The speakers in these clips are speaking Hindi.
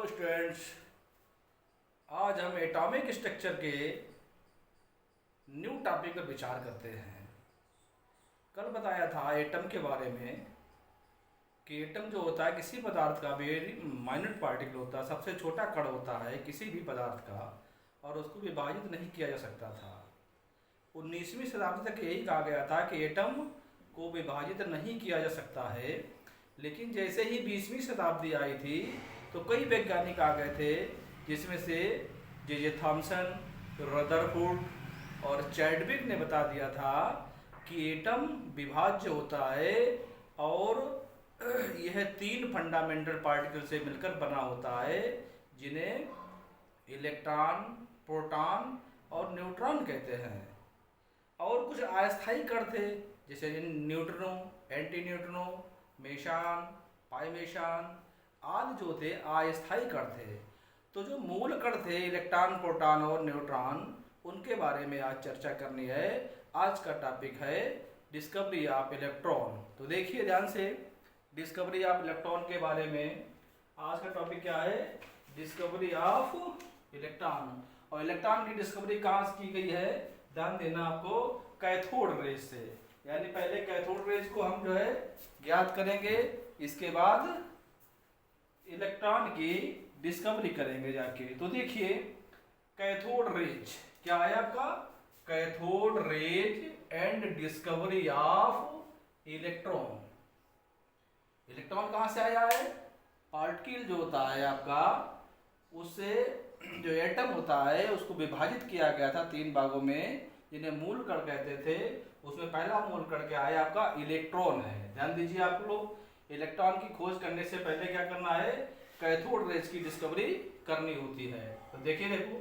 Hello students. आज हम एटॉमिक स्ट्रक्चर के न्यू टॉपिक पर विचार करते हैं। कल बताया था एटम के बारे में कि एटम जो होता है किसी पदार्थ का वेरी माइन्यूट पार्टिकल होता है, सबसे छोटा कण होता है किसी भी पदार्थ का, और उसको विभाजित नहीं किया जा सकता था। 19वीं शताब्दी तक यही कहा गया था कि एटम को विभाजित नहीं किया जा सकता है, लेकिन जैसे ही 20वीं शताब्दी आई थी तो कई वैज्ञानिक आ गए थे, जिसमें से जे थॉमसन, रदरफोर्ड और चैडविक ने बता दिया था कि एटम विभाज्य होता है और यह 3 फंडामेंटल पार्टिकल से मिलकर बना होता है, जिन्हें इलेक्ट्रॉन, प्रोटॉन और न्यूट्रॉन कहते हैं। और कुछ अस्थायी कण थे जैसे न्यूट्रिनो, एंटी न्यूट्रिनो, मेसान, पाइमेसान आदि जो थे अस्थायी कण थे। तो जो मूल कण थे इलेक्ट्रॉन, प्रोटॉन और न्यूट्रॉन, उनके बारे में आज चर्चा करनी है। आज का टॉपिक है डिस्कवरी ऑफ इलेक्ट्रॉन। तो देखिए ध्यान से, डिस्कवरी ऑफ इलेक्ट्रॉन के बारे में आज का टॉपिक क्या है? Discovery of electron. और इलेक्ट्रॉन की डिस्कवरी कहाँ से की गई है? ध्यान देना आपको, कैथोड रेज से। यानी पहले कैथोड रेज को हम जो है ज्ञात करेंगे, इसके बाद इलेक्ट्रॉन की डिस्कवरी करेंगे जाके। तो देखिए कैथोड रेज क्या है आपका? Cathode rays and discovery of electron. Electron कहाँ से आया है? पार्टिकल जो होता है आपका, उससे जो एटम होता है उसको विभाजित किया गया था 3 भागों में, जिन्हें मूल कण कहते थे। उसमें पहला मूल कण क्या है आपका? इलेक्ट्रॉन है। ध्यान दीजिए आप लोग, इलेक्ट्रॉन की खोज करने से पहले क्या करना है? कैथोड रेज की डिस्कवरी करनी होती है। तो देखिए, देखो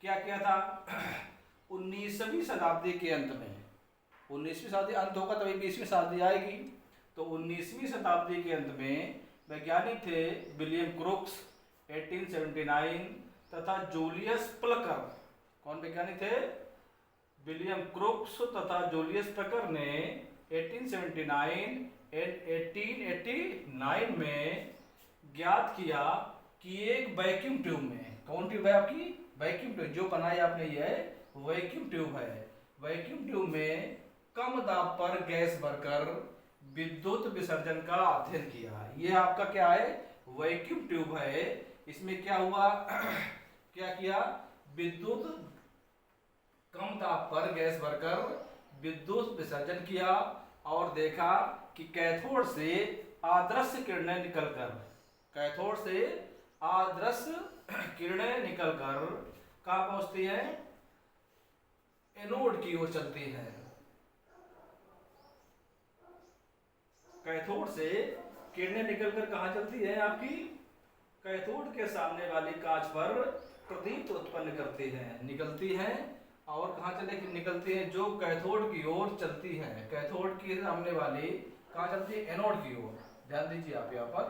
क्या किया था 19वीं शताब्दी के अंत में। 19वीं शताब्दी अंत होगा तभी 20वीं शताब्दी आएगी। तो 19वीं शताब्दी के अंत में वैज्ञानिक थे विलियम क्रुक्स 1879 तथा जूलियस प्लकर। कौन वैज्ञानिक थे? विलियम क्रुक्स तथा जूलियस प्लकर ने 1879 एंड 1889 में ज्ञात किया कि एक वैक्यूम ट्यूब में, कौन ट्यूब है आपकी? Vacuum tube. जो बनाई आपने ये है वैक्यूम ट्यूब है। वैक्यूम ट्यूब में कम दाब पर गैस भरकर विद्युत विसर्जन का अध्ययन किया। ये आपका क्या है? वैक्यूम ट्यूब है। इसमें क्या हुआ क्या किया? विद्युत कम दाब पर गैस भरकर विद्युत विसर्जन किया और देखा कि कैथोड से आदर्श किरणें निकलकर, कैथोड से आदर्श किरणें निकलकर कहाँ पहुंचती है? एनोड की ओर चलती है। कैथोड से किरणें निकलकर कहाँ चलती है आपकी? कैथोड के सामने वाली कांच पर प्रदीप्त उत्पन्न करती है, निकलती है। और कहाँ चले निकलती है? जो कैथोड की ओर चलती है। कैथोड के सामने वाली कहाँ चलती है? एनोड की ओर। ध्यान दीजिए आप यहाँ पर,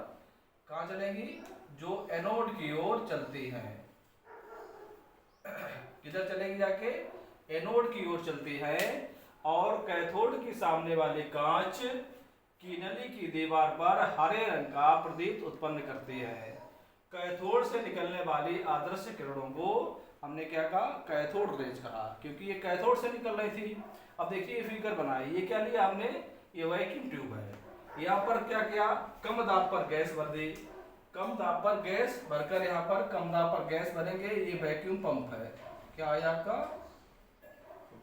कहाँ चलेंगी? जो एनोड की ओर चलती है। किधर चलेगी जाके? एनोड की ओर चलती है। और कैथोड के सामने वाली कांच की नली की दीवार पर हरे रंग का प्रदीप्त उत्पन्न करती है। कैथोड से निकलने वाली आदर्श किरणों को हमने क्या कहा? कैथोड रेज कहा, क्योंकि ये कैथोड से निकल रही थी। अब देखिए फिगर बनाई, ये क्या लिया हमने? ये वैक्यूम ट्यूब है। यहाँ पर क्या किया? कम दाब पर गैस भर दी। कम दाब पर गैस भरकर यहाँ पर कम दाब पर गैस भरेंगे। ये वैक्यूम पंप है। क्या है आपका?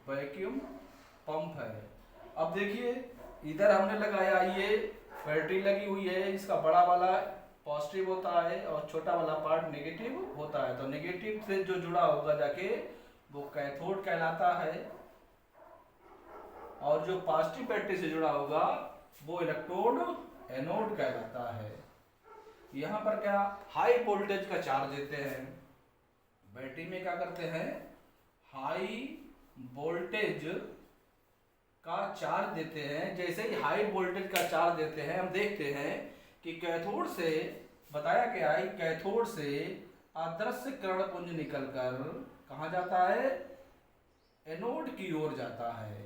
वैक्यूम पंप है। अब देखिए इधर हमने लगाया, ये बैटरी लगी हुई है। इसका बड़ा वाला पॉजिटिव होता है और छोटा वाला पार्ट नेगेटिव होता है। तो नेगेटिव से जो जुड़ा होगा जाके वो कैथोड कहलाता है, और जो पॉजिटिव बैटरी से जुड़ा होगा वो इलेक्ट्रोड एनोड कहलाता है। यहाँ पर क्या हाई वोल्टेज का चार्ज देते हैं। बैटरी में क्या करते हैं? हाई वोल्टेज का चार्ज देते हैं। जैसे ही हाई वोल्टेज का चार्ज देते हैं, हम देखते हैं कि कैथोड से, बताया गया है कैथोड से आदर्श किरण पुंज निकलकर कहाँ जाता है? एनोड की ओर जाता है।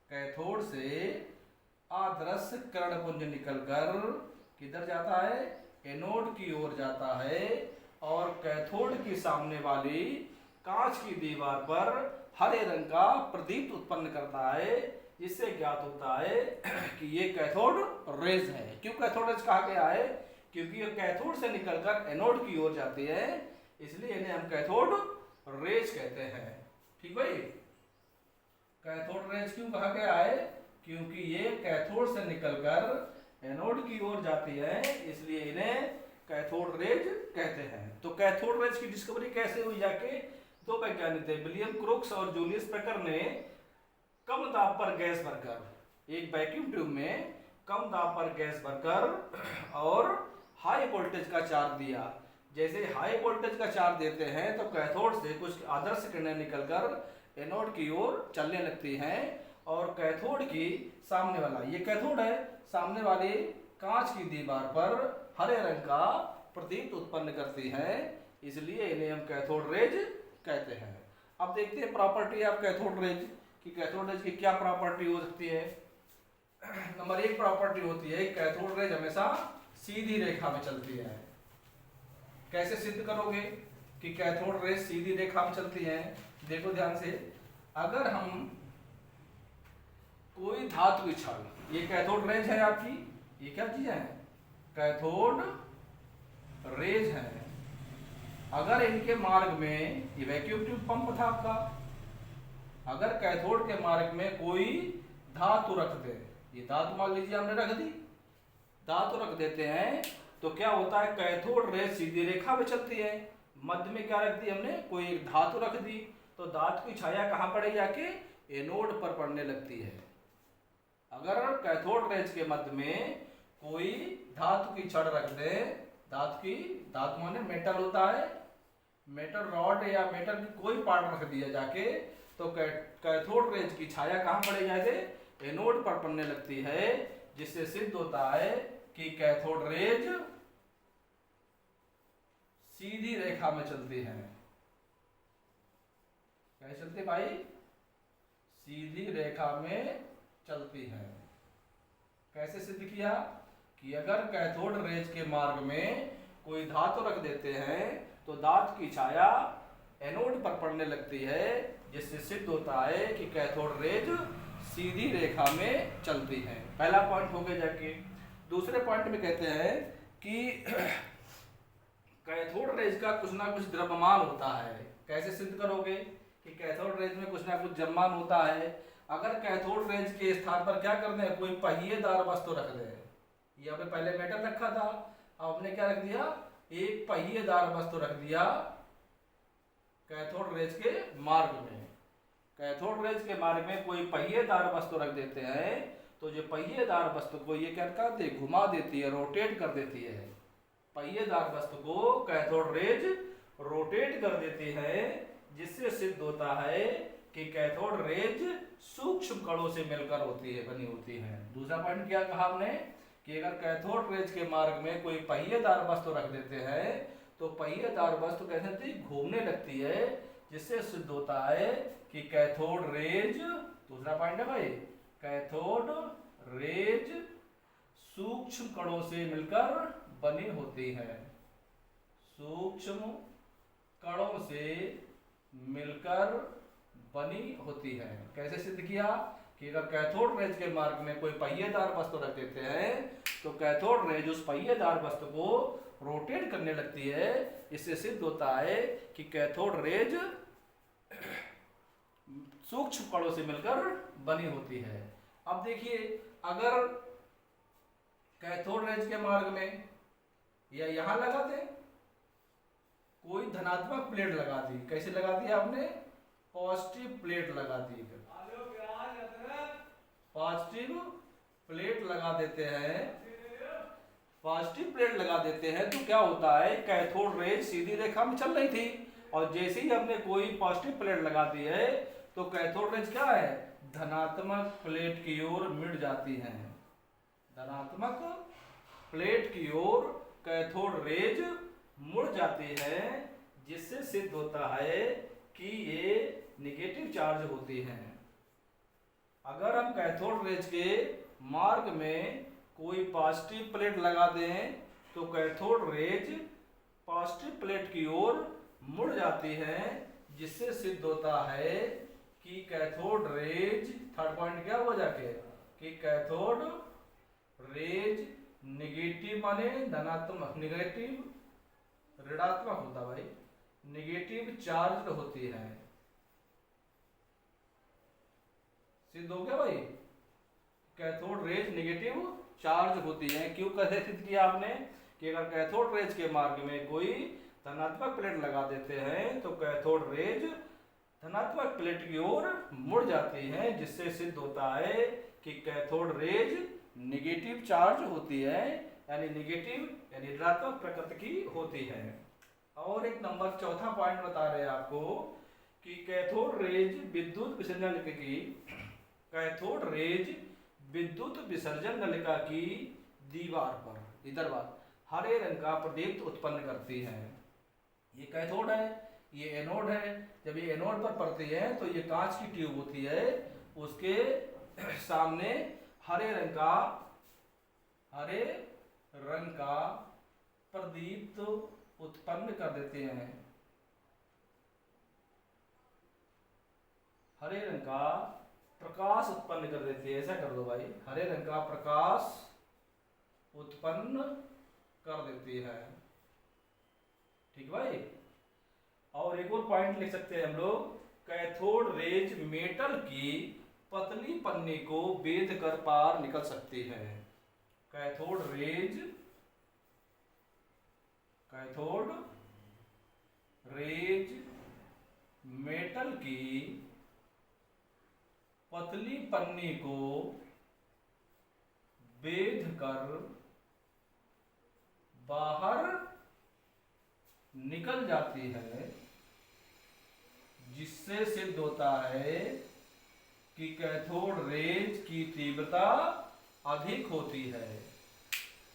कैथोड से आदर्श किरण पुंज निकलकर किधर जाता है? एनोड की ओर जाता है। और कैथोड की सामने वाली कांच की दीवार पर हरे रंग का प्रदीप्त उत्पन्न करता है, जिससे ज्ञात होता है कि ये कैथोड रेज है। क्यों कैथोड रेज कहा गया है? क्योंकि ये कैथोड से निकलकर एनोड की ओर जाती है, इसलिए इन्हें हम कैथोड रेज कहते हैं। ठीक भाई, कैथोड रेज क्यों कहा गया है? क्योंकि ये कैथोड से निकलकर एनोड की ओर जाती है, इसलिए इन्हें कैथोड रेज कहते हैं। तो कैथोड रेज की डिस्कवरी कैसे हुई? जाके दो वैज्ञानिक थे, विलियम क्रोक्स और जूलियस पेकर ने कम दाब पर गैस भरकर एक वैक्यूम ट्यूब में कम दाब पर गैस भरकर और हाई वोल्टेज का चार्ज दिया। जैसे हाई वोल्टेज का चार्ज देते हैं तो कैथोड से कुछ आदर्श किरणें निकलकर एनोड की ओर चलने लगती हैं और कैथोड की सामने वाला, ये कैथोड है, सामने वाली कांच की दीवार पर हरे रंग का प्रदीप्त उत्पन्न करती हैं, इसलिए इन्हें हम कैथोड रेज कहते हैं। अब देखते हैं प्रॉपर्टी ऑफ कैथोड रेज कि कैथोड रेज की क्या प्रॉपर्टी हो सकती है। नंबर एक प्रॉपर्टी होती है कैथोड रेज हमेशा सीधी रेखा में चलती है। कैसे सिद्ध करोगे कि कैथोड रेज सीधी रेखा में चलती है? देखो ध्यान से, अगर हम कोई धातु की छड़, ये कैथोड रेज है आपकी, ये क्या चीज है? कैथोड रेज है। अगर इनके मार्ग में, ये वैक्यूम ट्यूब पंप था आपका, अगर कैथोड के मार्ग में कोई धातु रख दे, ये धातु मान लीजिए हमने रख दी, धातु रख देते हैं तो क्या होता है? कैथोड रेज सीधी रेखा में चलती है। मध्य में क्या रख दी हमने? कोई एक धातु रख दी, तो धातु की छाया कहां पड़ेगी? जाके एनोड पर पड़ने लगती है। अगर कैथोड रेज के मध्य में कोई धातु की छड़ रख दे, धातु माने मेटल होता है, मेटल रॉड या मेटल की कोई पार्ट रख दिया जाके, तो कैथोड रेज की छाया कहां पड़ेगी? जाके एनोड पर पड़ने लगती है, जिससे सिद्ध होता है कि कैथोड रेज सीधी रेखा में चलती है। कैसे चलती है भाई? सीधी रेखा में चलती है। कैसे सिद्ध किया? कि अगर कैथोड रेज के मार्ग में कोई धातु रख देते हैं तो धातु की छाया एनोड पर पड़ने लगती है, जिससे सिद्ध होता है कि कैथोड रेज सीधी रेखा में चलती है। पहला पॉइंट हो गया। जाके दूसरे पॉइंट में कहते हैं कि कैथोड रेज का कुछ ना कुछ द्रव्यमान होता है। कैसे सिद्ध करोगे कि कैथोड रेज में कुछ ना कुछ द्रव्यमान होता है? अगर कैथोड रेज के स्थान पर क्या कर दें? कोई पहिएदार वस्तु रख दें। ये हमने पहले मेटल रखा था, अब हमने क्या रख दिया? एक पहिएदार वस्तु रख दिया कैथोड रेज के मार्ग में। कैथोड रेज के मार्ग में कोई पहिएदार वस्तु रख देते हैं तो जो पहिएदार वस्तु को ये क्या करती है? घुमा देती है, रोटेट कर देती है। पहिएदार वस्तु को कैथोड रेज रोटेट कर देती है, जिससे सिद्ध होता है कि कैथोड रेज सूक्ष्म कणों से मिलकर बनी होती है। दूसरा पॉइंट क्या कहा हमने? कि अगर कैथोड रेज के मार्ग में कोई पहिएदार वस्तु रख देते हैं तो पहिएदार वस्तु कैसे होती है? घूमने लगती है, जिससे सिद्ध होता है कि कैथोड रेज, दूसरा पॉइंट है भाई, कैथोड रेज सूक्ष्म कणों से मिलकर बनी होती है। सूक्ष्म कणों से मिलकर बनी होती है। कैसे सिद्ध किया? कि अगर कैथोड रेज के मार्ग में कोई पहिएदार वस्तु रख देते हैं तो कैथोड रेज उस पहिएदार वस्तु को रोटेट करने लगती है। इससे सिद्ध होता है कि कैथोड रेज सूक्ष्म कणों से मिलकर बनी होती है। अब देखिए, अगर कैथोड रेज के मार्ग में या यहां लगा दे, कोई धनात्मक प्लेट लगा दी। कैसे लगा दी आपने? पॉजिटिव प्लेट लगा दी। पॉजिटिव प्लेट लगा देते हैं, पॉजिटिव प्लेट लगा देते हैं तो क्या होता है? कैथोड रेज सीधी रेखा में चल रही थी और जैसे ही हमने कोई पॉजिटिव प्लेट लगा दी है तो कैथोड रेज क्या है? धनात्मक प्लेट की ओर मुड़ जाती है। धनात्मक प्लेट की ओर कैथोड रेज मुड़ जाती है, जिससे सिद्ध होता है कि ये नेगेटिव चार्ज होती हैं। अगर हम कैथोड रेज के मार्ग में कोई पॉजिटिव प्लेट लगा दें तो कैथोड रेज पॉजिटिव प्लेट की ओर मुड़ जाती हैं, जिससे सिद्ध होता है कि कैथोड रेज, थर्ड पॉइंट क्या हुआ जाके, कि कैथोड रेज निगेटिव माने धनात्मक, निगेटिव ऋणात्मक होता भाई, निगेटिव चार्ज होती है। सिद्ध हो गया भाई, कैथोड रेज निगेटिव चार्ज होती है। क्यों कैसे सिद्ध किया आपने, कि अगर कैथोड रेज के मार्ग में कोई धनात्मक प्लेट लगा देते हैं तो कैथोड रेज धनात्मक प्लेट की ओर मुड़ जाती है, जिससे सिद्ध होता है कि कैथोड रेज निगेटिव चार्ज होती है, यानी निगेटिव यानी ऋणात्मक प्रकृति की होती है। और एक नंबर चौथा पॉइंट बता रहे हैं आपको कि कैथोड रेज विद्युत विसर्जन नलिका की, कैथोड रेज विद्युत विसर्जन नलिका की दीवार पर, इधर बात, हरे रंग का प्रदीप्त उत्पन्न करती है। ये कैथोड है, ये एनोड है। जब ये एनोड पर पड़ती है तो ये कांच की ट्यूब होती है, उसके सामने हरे रंग का प्रदीप्त उत्पन्न कर देते हैं। हरे रंग का प्रकाश उत्पन्न कर देती है, ऐसा कर दो भाई, हरे रंग का प्रकाश उत्पन्न कर देती है। ठीक भाई। और एक और पॉइंट लिख सकते हैं हम लोग, कैथोड रेज मेटल की पतली पन्नी को बेध कर पार निकल सकती है। कैथोड रेज मेटल की पतली पन्नी को बेध कर बाहर निकल जाती है, जिससे सिद्ध होता है कि कैथोड रेज की तीव्रता अधिक होती है।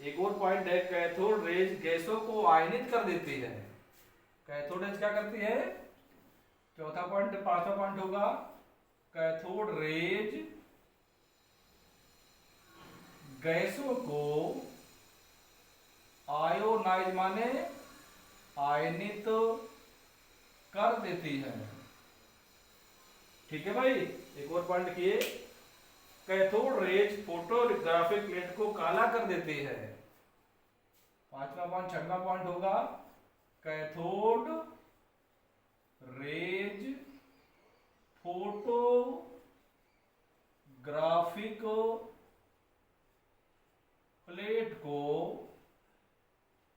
एक और पॉइंट है, कैथोड रेज गैसों को आयनित कर देती है। कैथोड रेज क्या करती है, चौथा पॉइंट, पांचवा पॉइंट होगा, कैथोड रेज गैसों को आयोनाइज माने आयनित कर देती है। ठीक है भाई। एक और पॉइंट किए, कैथोड रेज फोटोग्राफिक प्लेट को काला कर देती है। पांचवा पॉइंट, छठवां पॉइंट होगा, कैथोड रेज फोटोग्राफिक प्लेट को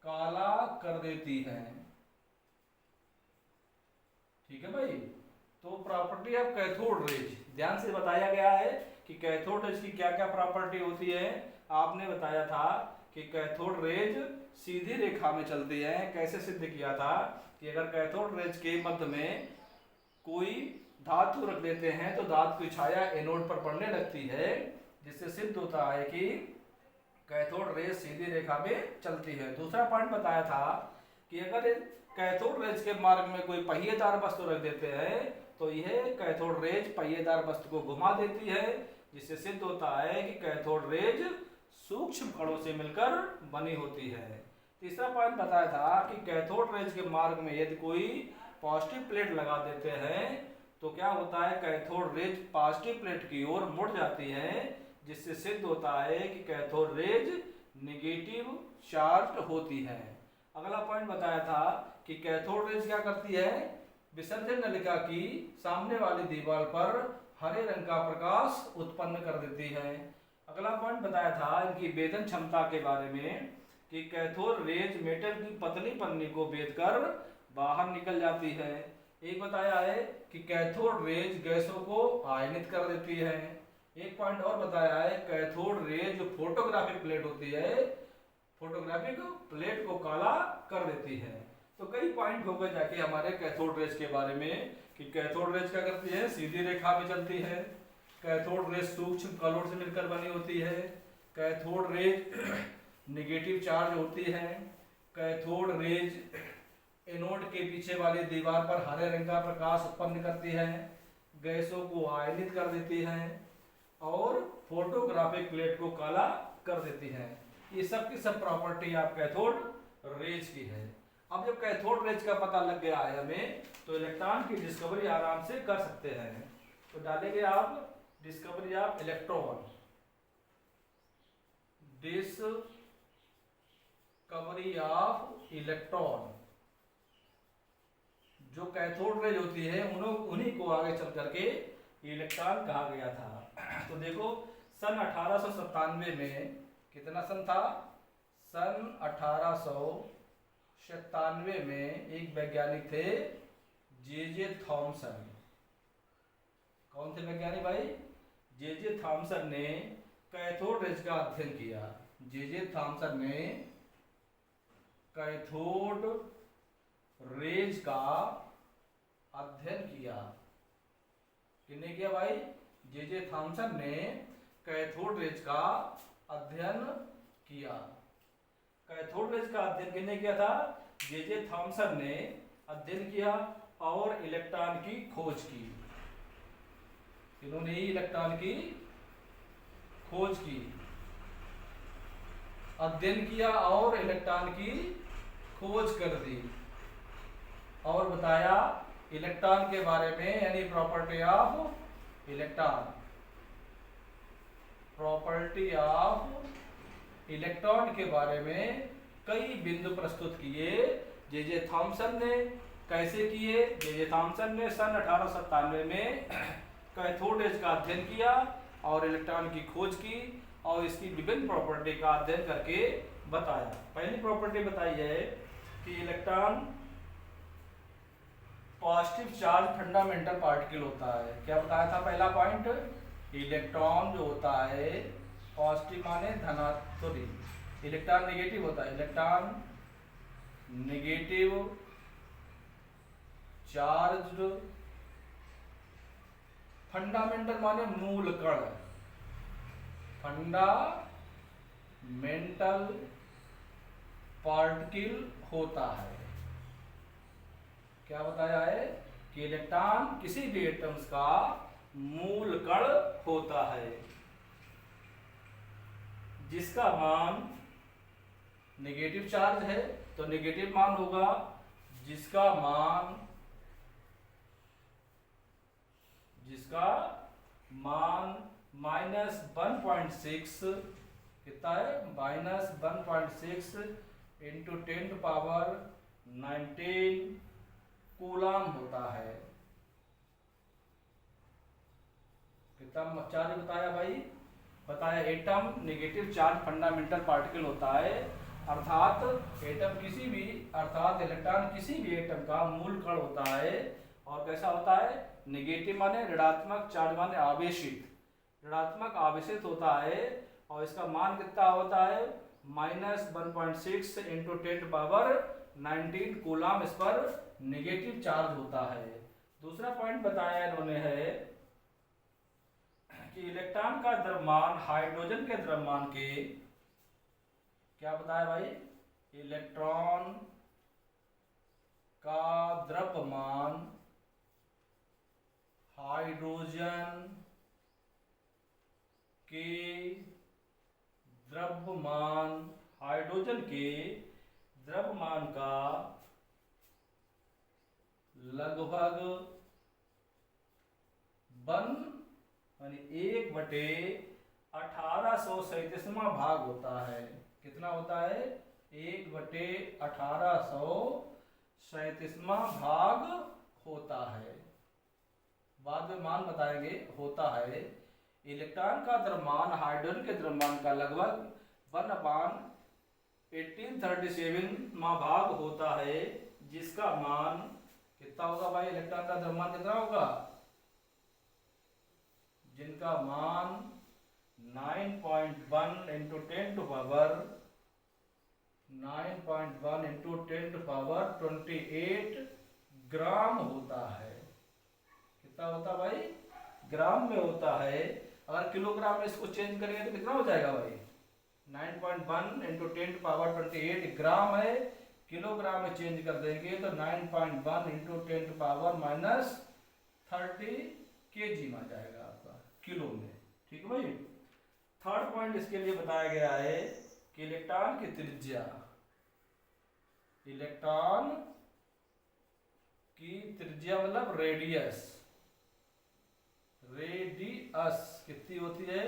काला कर देती है। ठीक है भाई। तो प्रॉपर्टी ऑफ कैथोड रेज ध्यान से बताया गया है कि कैथोड रेज की क्या क्या प्रॉपर्टी होती है। आपने बताया था कि कैथोड रेज सीधी रेखा में चलती है। कैसे सिद्ध किया था कि अगर कैथोड रेज के मध्य में कोई धातु रख देते हैं तो धातु की छाया एनोड पर पड़ने लगती है, जिससे सिद्ध होता है कि कैथोड रेज सीधी रेखा में चलती है। दूसरा पॉइंट बताया था कि अगर कैथोड रेज के मार्ग में कोई पहिएदार वस्तु रख देते हैं तो यह कैथोड रेज पहिएदार वस्तु को घुमा देती है, जिससे सिद्ध होता है कि कैथोड रेज सूक्ष्म कणों से मिलकर बनी होती है। तीसरा पॉइंट बताया था कि कैथोड रेज के मार्ग में यदि कोई पॉजिटिव प्लेट लगा देते हैं तो क्या होता है, कैथोड रेज पॉजिटिव प्लेट की ओर मुड़ जाती है, जिससे सिद्ध होता है कि कैथोड रेज नेगेटिव चार्ज होती है। अगला पॉइंट बताया था कि कैथोड रेज क्या करती है, विसर्जन नलिका की सामने वाली दीवार पर हरे रंग का प्रकाश उत्पन्न कर देती है। अगला पॉइंट बताया था इनकी वेधन क्षमता के बारे में कि कैथोड रेज मेटल की पतली पन्नी को बेध कर बाहर निकल जाती है। एक बताया है कि कैथोड रेज गैसों को आयनित कर देती है। एक पॉइंट और बताया है, कैथोड रेज जो फोटोग्राफिक प्लेट होती है, फोटोग्राफिक प्लेट को काला कर देती है। तो कई पॉइंट हो गए जाके हमारे कैथोड रेज के बारे में कि कैथोड रेज क्या करती है, सीधी रेखा में चलती है। कैथोड रेज सूक्ष्म कणों से मिलकर बनी होती है। कैथोड रेज नेगेटिव चार्ज होती है। कैथोड रेज एनोड के पीछे वाली दीवार पर हरे रंग का प्रकाश उत्पन्न करती है, गैसों को आयनित कर देती है और फोटोग्राफिक प्लेट को काला कर देती है। ये सब की सब प्रॉपर्टी आप कैथोड रेज की है। अब जब कैथोड रेज का पता लग गया है हमें, तो इलेक्ट्रॉन की डिस्कवरी आराम से कर सकते हैं। तो डालेंगे आप discovery of electron, discovery of electron. जो कैथोड रेज होती है उन्हीं को आगे चल करके इलेक्ट्रॉन कहा गया था। तो देखो सन 1897 में, कितना सन था, सन 1897 में एक वैज्ञानिक थे जे थॉमसन। कौन थे वैज्ञानिक भाई? जे थॉमसन ने कैथोड रेज का अध्ययन किया। जे थॉमसन ने कैथोड रेज का अध्ययन किया। किसने किया भाई? जे थॉमसन ने कैथोड रेज का अध्ययन किया। कैथोड रेज का अध्ययन किसने किया था? जे थॉमसन ने अध्ययन किया और इलेक्ट्रॉन की खोज की। इन्होंने इलेक्ट्रॉन की खोज की, अध्ययन किया और इलेक्ट्रॉन की खोज कर दी और बताया इलेक्ट्रॉन के बारे में, यानी property of electron, property of electron के बारे में कई बिंदु प्रस्तुत किए जे थॉमसन ने। कैसे किए? जे थॉमसन ने सन 1897 में कैथोड रेज का अध्ययन किया और इलेक्ट्रॉन की खोज की और इसकी विभिन्न प्रॉपर्टी का अध्ययन करके बताया। पहली प्रॉपर्टी बताई है कि electron positive charge fundamental particle होता है। क्या बताया था पहला पॉइंट? इलेक्ट्रॉन जो होता है पॉजिटिव माने धनात्मक, इलेक्ट्रॉन नेगेटिव होता है, इलेक्ट्रॉन नेगेटिव चार्ज फंडामेंटल माने मूल कण, फंडामेंटल पार्टिकल होता है। क्या बताया है? कि इलेक्ट्रॉन किसी भी एटम्स का मूल कण होता है जिसका मान नेगेटिव चार्ज है, तो नेगेटिव मान होगा। जिसका मान -1.6, कितना है? -1.6 इंटू 10⁻19 कूलाम होता है। कितना चार्ज बताया भाई? बताया atom negative charge fundamental particle होता है, अर्थात इलेक्ट्रॉन किसी भी एटम का मूल कण होता है। और कैसा होता है? नेगेटिव माने ऋणात्मक, चार्ज माने आवेशित, ऋणात्मक आवेशित होता है। और इसका मान कितना होता है? -1.6 इंटू 10⁻19 कूलाम इस पर नेगेटिव चार्ज होता है। दूसरा पॉइंट बताया इन्होंने है कि इलेक्ट्रॉन का द्रव्यमान हाइड्रोजन के द्रव्यमान के, क्या बताया भाई? इलेक्ट्रॉन का द्रव्यमान हाइड्रोजन के द्रव्यमान का लगभग 1/1837 भाग होता है। कितना होता है? 1/1837 भाग होता है। बाद में मान बताएंगे। होता है। इलेक्ट्रॉन का द्रव्यमान हाइड्रोजन के द्रव्यमान का लगभग 1/1837 भाग होता है, जिसका मान कितना होगा भाई? इलेक्ट्रॉन का द्रव्यमान कितना होगा? जिनका मान 9.1 इंटू 10⁻28 ग्राम होता है। कितना होता भाई? ग्राम में होता है। अगर किलोग्राम में इसको चेंज करेंगे तो कितना हो जाएगा भाई? 9.1 इंटू 10⁻28 ग्राम है, किलोग्राम में चेंज कर देंगे तो 9.1 इंटू 10⁻30 केजी में आ जाएगा आपका, किलो में। ठीक है भाई। थर्ड पॉइंट इसके लिए बताया गया है कि इलेक्ट्रॉन की त्रिज्या, इलेक्ट्रॉन की त्रिज्या मतलब रेडियस, रेडियस कितनी होती है,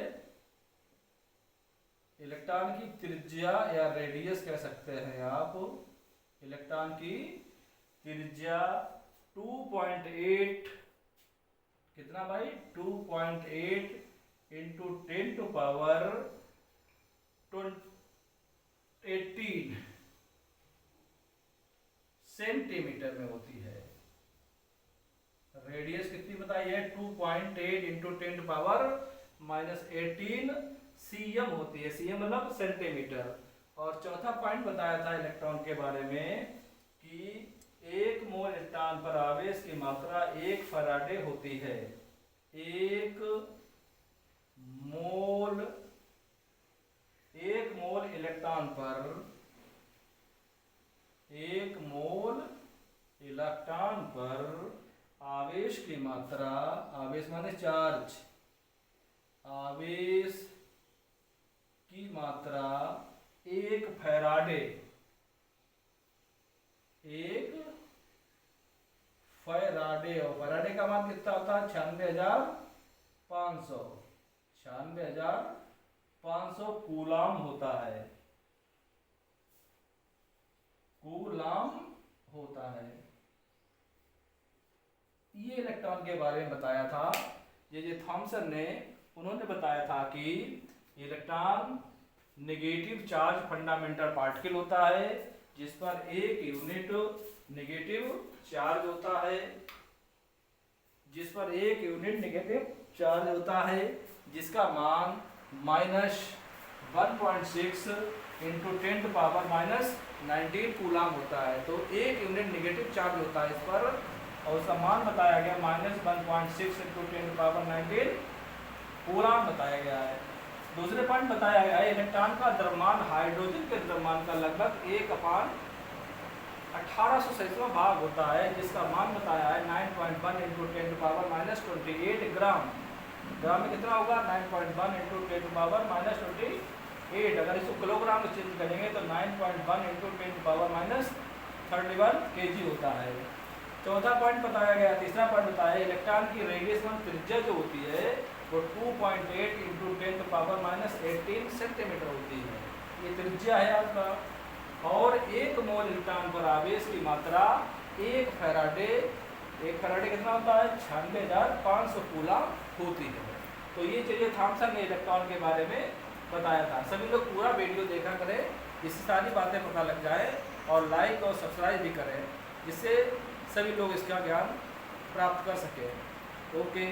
इलेक्ट्रॉन की त्रिज्या या रेडियस कह सकते हैं आप। इलेक्ट्रॉन की त्रिज्या 2.8 कितना भाई 2.8 इंटू 10⁻18 सेंटीमीटर में होती है। रेडियस कितनी बताई है 2.8 इंटू 10⁻18 सीएम होती है, सीएम मतलब सेंटीमीटर। और चौथा पॉइंट बताया था इलेक्ट्रॉन के बारे में कि 1 मोल इलेक्ट्रॉन पर आवेश की मात्रा 1 फैराडे होती है। 1 मोल इलेक्ट्रॉन पर 1 मोल इलेक्ट्रॉन पर आवेश की मात्रा, आवेश माने चार्ज, आवेश की मात्रा 1 फैराडे, 1 फैराडे। और फैराडे का मान कितना होता है 96,500, 96,500 कूलाम होता है, कूलाम होता है। ये इलेक्ट्रॉन के बारे में बताया था। ये थॉमसन ने, उन्होंने बताया था कि electron negative charge fundamental particle होता है, जिस पर 1 यूनिट नेगेटिव चार्ज होता है, जिस पर 1 यूनिट नेगेटिव चार्ज होता है, जिसका मान -1.6 इंटू 10⁻⁻19 कूलाम होता है। तो 1 यूनिट नेगेटिव चार्ज होता है इस पर, और उसका मान बताया गया -1.6 इंटू 10⁻19 कूलाम बताया गया है। दूसरे पॉइंट बताया गया है इलेक्ट्रॉन का द्रव्यमान हाइड्रोजन के द्रव्यमान का लगभग 1/1800 भाग होता है, जिसका मान बताया है 9.1 इंटू 10⁻⁻28 ग्राम। ग्राम में कितना होगा 9.1 इंटू 10⁻⁻28। अगर इसको किलोग्राम में चेंज करेंगे तो 9.1 इंटू 10⁻⁻31 kg होता है। चौथा पॉइंट बताया गया, तीसरा पॉइंट बताया इलेक्ट्रॉन की रेडिएशन त्रिज्या जो होती है वो 2.8 इंटू 10⁻⁻18 सेंटीमीटर होती है। ये त्रिज्या है आपका। और 1 मोल इलेक्ट्रॉन पर आवेश की मात्रा 1 फैराडे कितना होता है 96,500 कूलाम होती है। तो ये चलिए थॉमसन ने इलेक्ट्रॉन के बारे में बताया था। सभी लोग पूरा वीडियो देखा करें, इससे सारी बातें पता लग जाए, और लाइक और सब्सक्राइब भी करें, जिससे सभी लोग इसका ज्ञान प्राप्त कर सकें। ओके।